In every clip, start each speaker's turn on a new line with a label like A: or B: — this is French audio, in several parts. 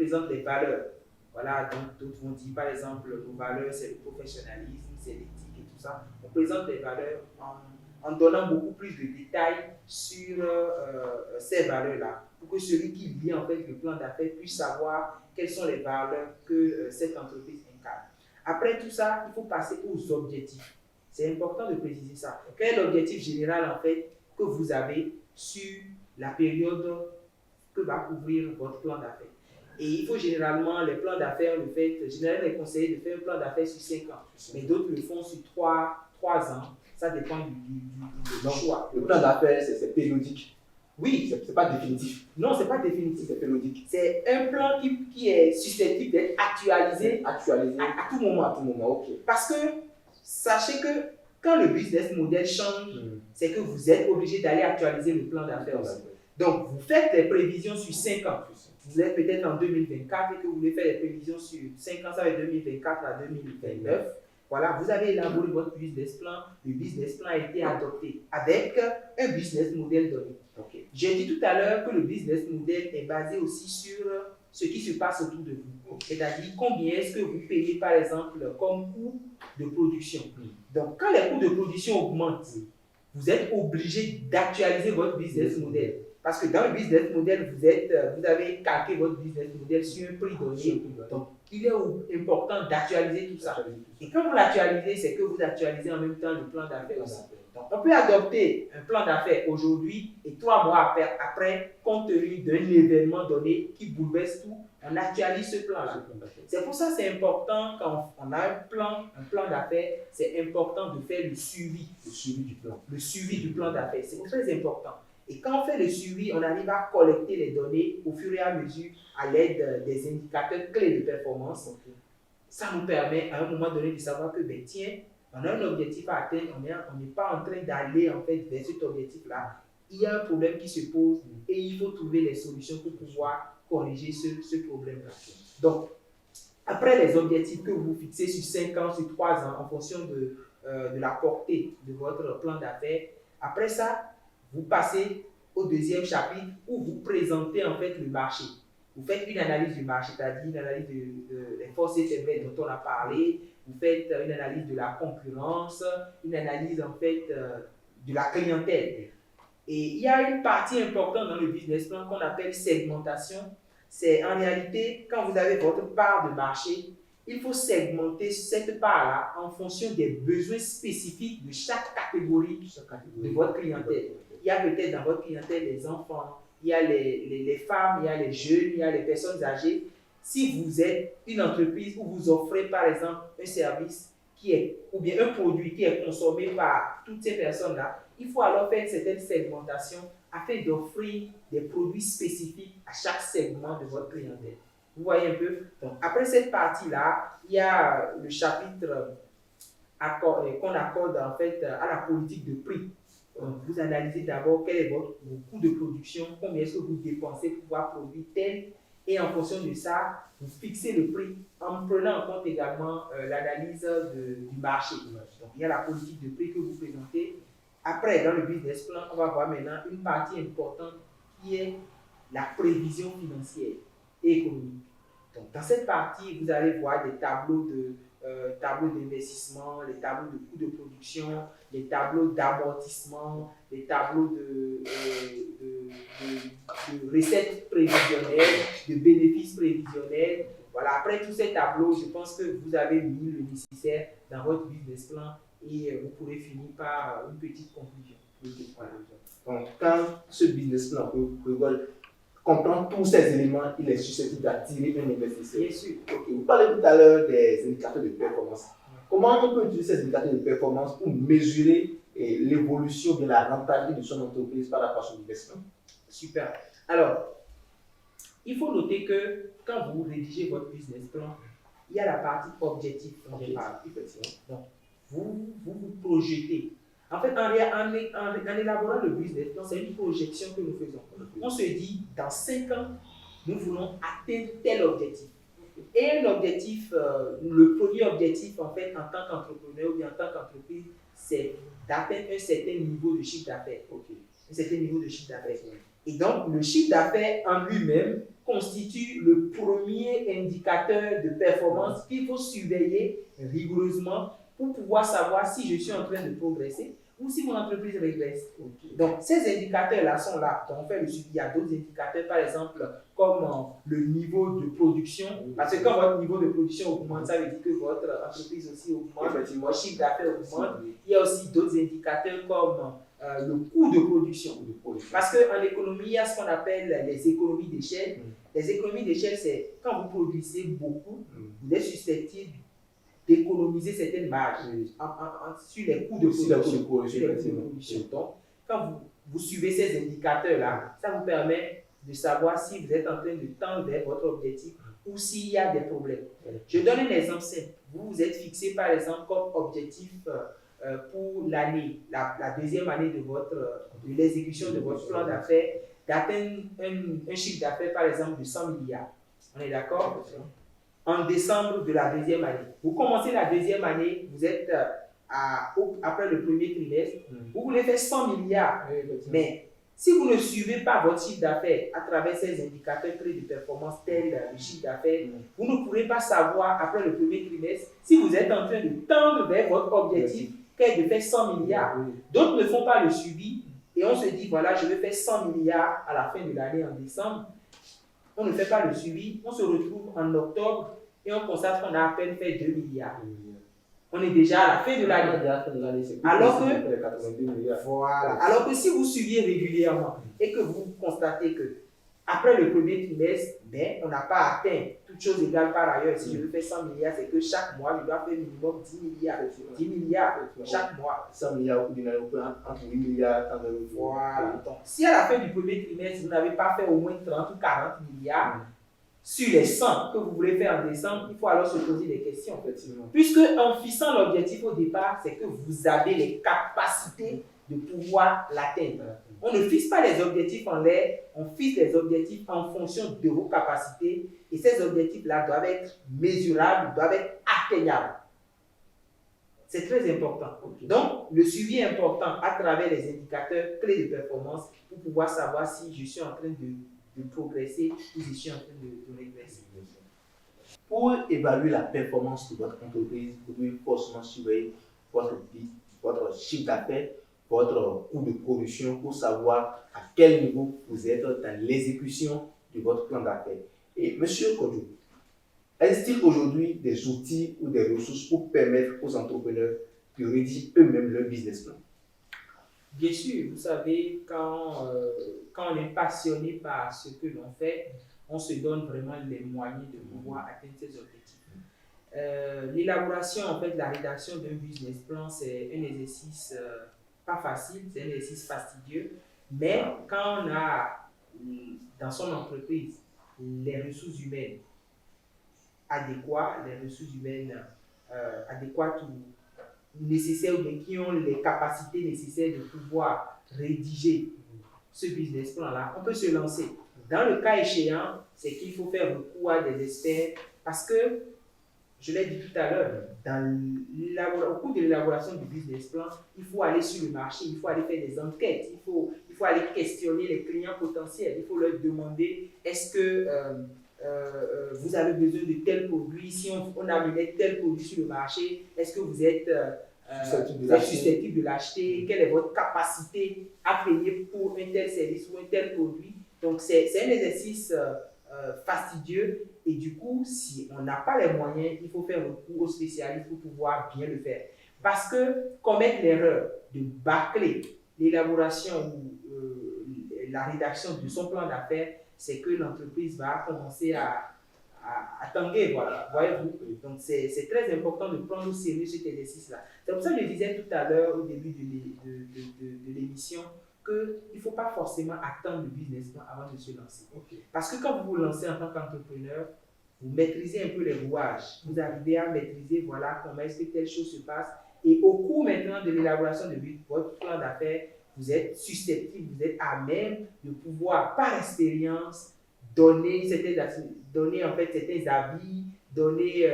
A: présente les valeurs. Voilà, donc d'autres vont dire, par exemple, nos valeurs, c'est le professionnalisme, c'est l'éthique et tout ça. On présente les valeurs en donnant beaucoup plus de détails sur ces valeurs-là, pour que celui qui lit en fait le plan d'affaires puisse savoir quelles sont les valeurs que cette entreprise incarne. Après tout ça, il faut passer aux objectifs. C'est important de préciser ça. Quel est l'objectif général en fait que vous avez sur la période que va couvrir votre plan d'affaires? Et il faut généralement, les plans d'affaires, généralement les conseillers de faire un plan d'affaires sur 5 ans, mais d'autres le font sur 3 ans. Ça dépend du choix.
B: Le plan d'affaires, c'est périodique.
A: Oui.
B: C'est pas définitif.
A: Non, c'est pas définitif.
B: C'est périodique.
A: C'est un plan qui est susceptible d'être actualisé,
B: à
A: tout moment.
B: À tout moment, ok.
A: Parce que sachez que quand le business model change, c'est que vous êtes obligé d'aller actualiser le plan d'affaires aussi. Donc, vous faites des prévisions sur 5 ans. Vous êtes peut-être en 2024 et que vous voulez faire des prévisions sur 5 ans, ça va être 2024 à 2029. Voilà, vous avez élaboré votre business plan. Le business plan a été adopté avec un business model donné. Okay. J'ai dit tout à l'heure que le business model est basé aussi sur ce qui se passe autour de vous. C'est-à-dire combien est-ce que vous payez par exemple comme coût de production. Donc, quand les coûts de production augmentent, vous êtes obligé d'actualiser votre business model. Parce que dans le business model, vous avez calqué votre business model sur un prix donné. Donc, il est important d'actualiser tout ça. Et quand vous l'actualisez, c'est que vous actualisez en même temps le plan d'affaires aussi. Donc, on peut adopter un plan d'affaires aujourd'hui et 3 mois après, compte tenu d'un événement donné qui bouleverse tout, on actualise ce plan-là. C'est pour ça que c'est important quand on a un plan d'affaires, c'est important de faire le suivi du plan. Le suivi du plan d'affaires, c'est très important. Et quand on fait le suivi, on arrive à collecter les données au fur et à mesure à l'aide des indicateurs clés de performance. Ça nous permet à un moment donné de savoir que, ben, tiens, on a un objectif à atteindre, on n'est pas en train d'aller en fait vers cet objectif-là. Il y a un problème qui se pose et il faut trouver les solutions pour pouvoir corriger ce problème-là. Donc, après les objectifs que vous fixez sur 5 ans, sur 3 ans, en fonction de la portée de votre plan d'affaires, après ça, vous passez au deuxième chapitre où vous présentez en fait le marché. Vous faites une analyse du marché, c'est-à-dire une analyse des forces et faiblesses dont on a parlé. Vous faites une analyse de la concurrence, une analyse en fait de la clientèle. Et il y a une partie importante dans le business plan qu'on appelle segmentation. C'est en réalité, quand vous avez votre part de marché, il faut segmenter cette part-là en fonction des besoins spécifiques de chaque catégorie de votre clientèle. Il y a peut-être dans votre clientèle les enfants, il y a les femmes, il y a les jeunes, il y a les personnes âgées. Si vous êtes une entreprise où vous offrez par exemple un service ou bien un produit qui est consommé par toutes ces personnes-là, il faut alors faire une certaine segmentation afin d'offrir des produits spécifiques à chaque segment de votre clientèle. Vous voyez un peu? Donc, après cette partie-là, il y a le chapitre qu'on accorde en fait à la politique de prix. Donc, vous analysez d'abord quel est vos coût de production, combien est-ce que vous dépensez pour pouvoir produire tel, et en fonction de ça, vous fixez le prix en prenant en compte également l'analyse du marché. Donc, il y a la politique de prix que vous présentez. Après, dans le business plan, on va voir maintenant une partie importante qui est la prévision financière et économique. Donc, dans cette partie, vous allez voir des tableaux d'investissement, les tableaux de coûts de production, les tableaux d'amortissement, les tableaux de recettes prévisionnelles, de bénéfices prévisionnels. Voilà, après tous ces tableaux, je pense que vous avez mis le nécessaire dans votre business plan et vous pourrez finir par une petite conclusion.
B: Voilà. Donc, quand ce business plan comprend tous ces éléments, il est susceptible d'attirer un investisseur.
A: Bien sûr.
B: Okay. Vous parlez tout à l'heure des indicateurs de performance. Comment on peut utiliser ces indicateurs de performance pour mesurer l'évolution de la rentabilité de son entreprise par rapport à son investissement?
A: Super. Alors, il faut noter que quand vous rédigez votre business plan, il y a la partie objectif dont j'ai parlé. Donc, vous projetez. En fait, en élaborant le business plan, c'est une projection que nous faisons. On se dit, dans 5 ans, nous voulons atteindre tel objectif. Et un objectif, le premier objectif, en fait, en tant qu'entrepreneur ou bien en tant qu'entreprise, c'est d'atteindre un certain niveau de chiffre d'affaires. Un certain niveau de chiffre d'affaires. Et donc, le chiffre d'affaires en lui-même constitue le premier indicateur de performance qu'il faut surveiller rigoureusement pour pouvoir savoir si je suis en train de progresser ou si mon entreprise régresse. Donc, ces indicateurs-là sont là. Donc, on fait le suivi. Il y a d'autres indicateurs, par exemple, comme le niveau de production. Parce que quand votre niveau de production augmente, ça veut dire que votre entreprise aussi augmente, votre chiffre d'affaires augmente. Il y a aussi d'autres indicateurs comme le coût de production. Parce qu'en économie, il y a ce qu'on appelle les économies d'échelle. Les économies d'échelle, c'est quand vous produisez beaucoup, vous êtes susceptible d'économiser certaines marges sur les coûts de production. Donc, quand vous suivez ces indicateurs-là, ça vous permet de savoir si vous êtes en train de tendre vers votre objectif ou s'il y a des problèmes. Je donne un exemple simple. Vous vous êtes fixé, par exemple, comme objectif pour l'année, la deuxième année de l'exécution de votre plan d'affaires, d'atteindre un chiffre d'affaires, par exemple, de 100 milliards. On est d'accord? En décembre de la deuxième année. Vous commencez la deuxième année, vous êtes après le premier trimestre, vous voulez faire 100 milliards. Mais si vous ne suivez pas votre chiffre d'affaires à travers ces indicateurs clés de performance tels le chiffre d'affaires, vous ne pourrez pas savoir après le premier trimestre si vous êtes en train de tendre vers votre objectif qui est de faire 100 milliards. D'autres ne font pas le suivi et on se dit voilà, je vais faire 100 milliards à la fin de l'année en décembre. On ne fait pas le suivi, on se retrouve en octobre et on constate qu'on a à peine fait 2 milliards. On est déjà à la fin de l'année. Alors que si vous suivez régulièrement et que vous constatez que après le premier trimestre, on n'a pas atteint toutes choses égales par ailleurs. Si je veux faire 100 milliards, c'est que chaque mois, je dois faire minimum 10 milliards. 10 milliards chaque mois.
B: 100 milliards entre 8 milliards.
A: Voilà. Donc, si à la fin du premier trimestre, vous n'avez pas fait au moins 30 ou 40 milliards, sur les 100 que vous voulez faire en décembre, il faut alors se poser des questions. Puisque en fixant l'objectif au départ, c'est que vous avez les capacités de pouvoir l'atteindre. On ne fixe pas les objectifs en l'air, on fixe les objectifs en fonction de vos capacités et ces objectifs-là doivent être mesurables, doivent être atteignables. C'est très important. Donc, le suivi est important à travers les indicateurs clés de performance pour pouvoir savoir si je suis en train de progresser ou si je suis en train de régresser.
B: Pour évaluer la performance de votre entreprise, vous devez forcément surveiller votre chiffre d'affaires, votre coût de production pour savoir à quel niveau vous êtes dans l'exécution de votre plan d'affaires. Et Monsieur Kodjo, existe-t-il aujourd'hui des outils ou des ressources pour permettre aux entrepreneurs de rédiger eux-mêmes leur business plan?
A: Bien sûr, vous savez, quand on est passionné par ce que l'on fait, on se donne vraiment les moyens de pouvoir atteindre ses objectifs. L'élaboration, en fait, la rédaction d'un business plan, c'est un exercice pas facile, c'est un exercice fastidieux, mais quand on a dans son entreprise les ressources humaines adéquates, adéquates ou nécessaires, ou bien qui ont les capacités nécessaires de pouvoir rédiger ce business plan-là, on peut se lancer. Dans le cas échéant, c'est qu'il faut faire recours à des experts parce que, je l'ai dit tout à l'heure, au cours de l'élaboration du business plan, il faut aller sur le marché, il faut aller faire des enquêtes, il faut aller questionner les clients potentiels, il faut leur demander est-ce que vous avez besoin de tel produit, si on amenait tel produit sur le marché, est-ce que vous êtes susceptible de l'acheter, quelle est votre capacité à payer pour un tel service ou un tel produit. Donc c'est un exercice fastidieux et du coup, si on n'a pas les moyens, il faut faire recours aux spécialistes pour pouvoir bien le faire. Parce que commettre l'erreur de bâcler l'élaboration ou la rédaction de son plan d'affaires, c'est que l'entreprise va commencer à tanguer, voilà, voyez-vous. Donc c'est très important de prendre au sérieux cet exercice-là. C'est pour ça que je disais tout à l'heure au début de l'émission qu'il ne faut pas forcément attendre le business plan avant de se lancer. Parce que quand vous vous lancez en tant qu'entrepreneur, vous maîtrisez un peu les rouages. Vous arrivez à maîtriser, voilà, comment est-ce que telle chose se passe. Et au cours maintenant de l'élaboration de votre plan d'affaires, vous êtes susceptible, vous êtes à même de pouvoir, par expérience, donner en fait certains avis, donner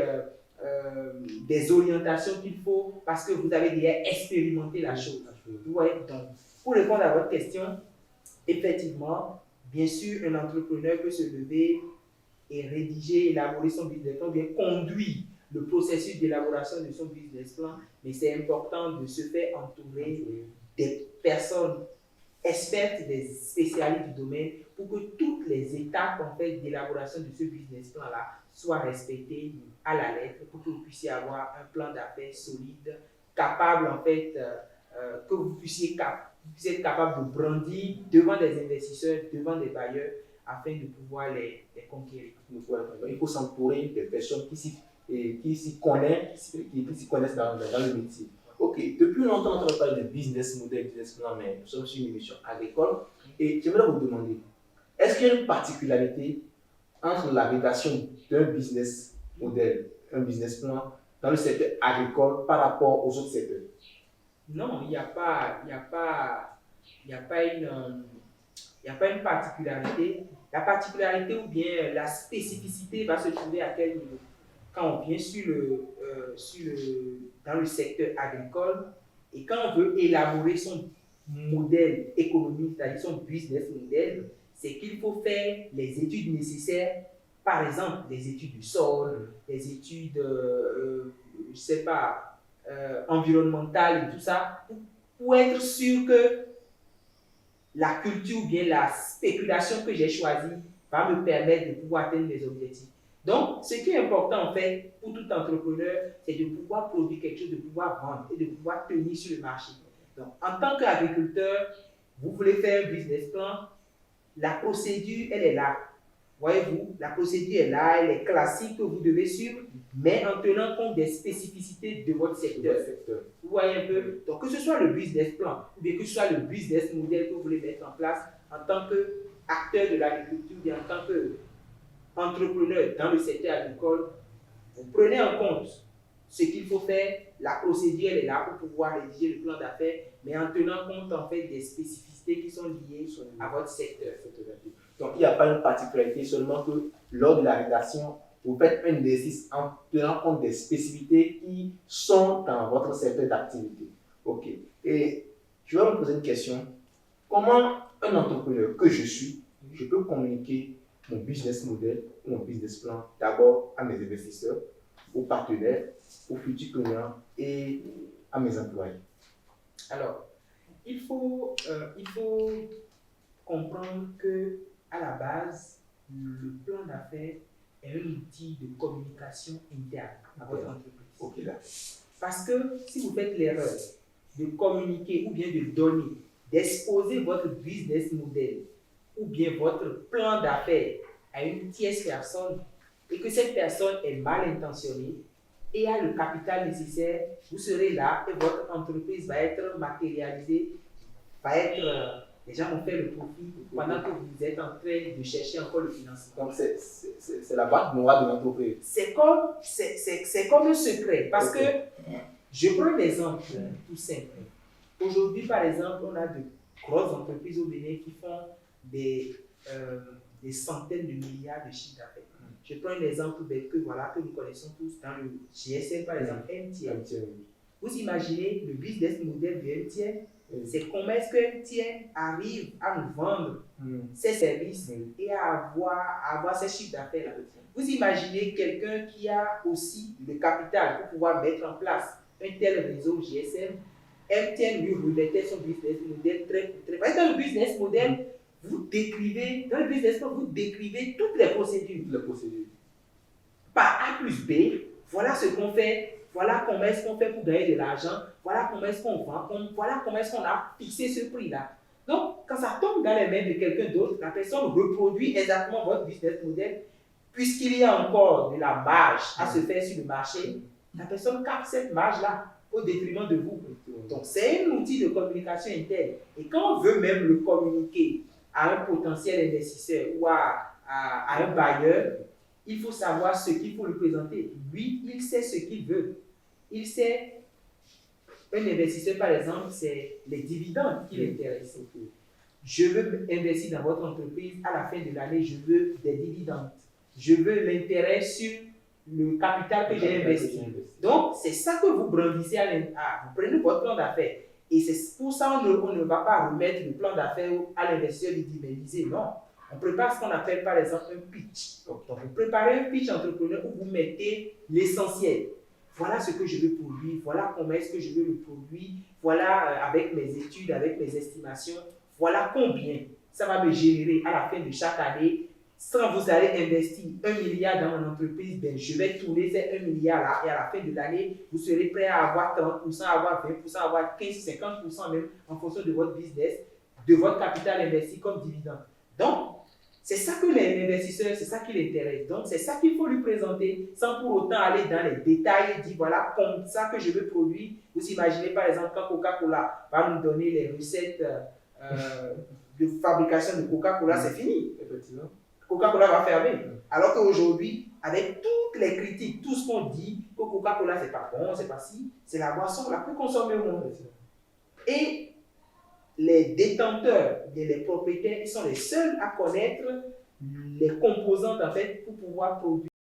A: des orientations qu'il faut parce que vous avez déjà expérimenté la chose. Vous voyez, donc, pour répondre à votre question, effectivement, Bien sûr, un entrepreneur peut se lever et rédiger, élaborer son business plan, bien conduire le processus d'élaboration de son business plan, mais c'est important de se faire entourer des personnes expertes, des spécialistes du domaine, pour que toutes les étapes en fait, d'élaboration de ce business plan-là soient respectées à la lettre, pour que vous puissiez avoir un plan d'affaires solide, capable en fait, que vous puissiez être capable de brandir devant des investisseurs, devant des bailleurs, afin de pouvoir les conquérir.
B: Il faut s'entourer des personnes qui s'y connaissent, qui s'y connaissent dans le métier. Ok, depuis longtemps, on parle de business model, business plan, mais nous sommes sur une émission agricole. Et j'aimerais vous demander, est-ce qu'il y a une particularité entre la rédaction d'un business model, un business plan, dans le secteur agricole par rapport aux autres secteurs?
A: Non, il n'y a pas une particularité. La particularité ou bien la spécificité va se trouver à quel niveau? Quand on vient dans le secteur agricole et quand on veut élaborer son modèle économique, c'est-à-dire son business model, c'est qu'il faut faire les études nécessaires, par exemple les études du sol, les études, je ne sais pas, environnementales et tout ça, pour être sûr que la culture ou bien la spéculation que j'ai choisie va me permettre de pouvoir atteindre mes objectifs. Donc, ce qui est important en fait pour tout entrepreneur, c'est de pouvoir produire quelque chose, de pouvoir vendre et de pouvoir tenir sur le marché. Donc, en tant qu'agriculteur, vous voulez faire un business plan, la procédure, elle est là. Voyez-vous, la procédure est là, elle est classique que vous devez suivre, mais en tenant compte des spécificités de votre secteur. Vous voyez un peu? Donc, que ce soit le business plan, ou bien que ce soit le business model que vous voulez mettre en place en tant qu'acteur de l'agriculture, ou bien en tant qu'entrepreneur dans le secteur agricole, vous prenez en compte ce qu'il faut faire, la procédure elle est là pour pouvoir rédiger le plan d'affaires, mais en tenant compte en fait des spécificités qui sont liées à votre secteur.
B: Donc, il n'y a pas une particularité, seulement que lors de la rédaction, vous faites un exercice en tenant compte des spécificités qui sont dans votre secteur d'activité. Ok. Et je vais vous poser une question. Comment un entrepreneur que je suis, je peux communiquer mon business model ou mon business plan d'abord à mes investisseurs, aux partenaires, aux futurs clients et à mes employés?
A: Alors, il faut comprendre que à la base, le plan d'affaires est un outil de communication interne à votre entreprise.
B: Ok, là.
A: Parce que si vous faites l'erreur de communiquer ou bien de donner, d'exposer votre business model ou bien votre plan d'affaires à une tierce personne et que cette personne est mal intentionnée et a le capital nécessaire, vous serez là et votre entreprise va être matérialisée, les gens vont faire le profit pendant que vous êtes en train de chercher encore le financement.
B: Donc, c'est la boîte noire de l'entreprise.
A: C'est comme un secret. Parce que, je prends un exemple tout simple. Aujourd'hui, par exemple, on a de grosses entreprises au Bénin qui font des centaines de milliards de chiffres d'affaires. Je prends un exemple que nous connaissons tous dans le GSM, par exemple, MTN. Vous imaginez le business model de MTN? C'est comment est-ce que MTN arrive à nous vendre ses services et à avoir ses chiffres d'affaires. Vous imaginez quelqu'un qui a aussi le capital pour pouvoir mettre en place un tel réseau GSM. MTN lui remettait son business model très. Dans le business model, vous décrivez toutes les procédures. Par A plus B, voilà ce qu'on fait. Voilà comment est-ce qu'on fait pour gagner de l'argent, voilà comment est-ce qu'on vend, voilà comment est-ce qu'on a fixé ce prix-là. Donc, quand ça tombe dans les mains de quelqu'un d'autre, la personne reproduit exactement votre business model, puisqu'il y a encore de la marge à se faire sur le marché, la personne capte cette marge-là au détriment de vous. Donc, c'est un outil de communication interne. Et quand on veut même le communiquer à un potentiel investisseur ou à un bailleur, il faut savoir ce qu'il faut lui présenter. Lui, il sait ce qu'il veut. Il sait, un investisseur par exemple, c'est les dividendes qui l'intéressent. Je veux investir dans votre entreprise, à la fin de l'année, je veux des dividendes. Je veux l'intérêt sur le capital que j'ai investi. Donc, c'est ça que vous brandissez vous prenez votre plan d'affaires. Et c'est pour ça qu'on ne va pas remettre le plan d'affaires à l'investisseur et dire, mais lisez, non. On prépare ce qu'on appelle par exemple un pitch. Donc, vous préparez un pitch entrepreneur où vous mettez l'essentiel. Voilà ce que je veux produire, voilà comment est-ce que je veux le produire, voilà avec mes études, avec mes estimations, voilà combien ça va me générer à la fin de chaque année. Sans vous allez investir 1 milliard dans mon entreprise, ben je vais tourner ces 1 milliard là et à la fin de l'année, vous serez prêt à avoir 30%, à avoir 20%, à avoir 15, 50% même en fonction de votre business, de votre capital investi comme dividende. Donc, c'est ça que l'investisseur, c'est ça qui l'intéresse. Donc, c'est ça qu'il faut lui présenter sans pour autant aller dans les détails et dire voilà comme ça que je veux produire. Vous imaginez par exemple quand Coca-Cola va nous donner les recettes de fabrication de Coca-Cola, c'est fini.
B: Effectivement.
A: Coca-Cola va fermer. Alors qu'aujourd'hui, avec toutes les critiques, tout ce qu'on dit, que Coca-Cola c'est pas bon, c'est pas si, c'est la boisson la plus consommée au monde. Et les détenteurs, les propriétaires, ils sont les seuls à connaître les composantes en fait pour pouvoir produire.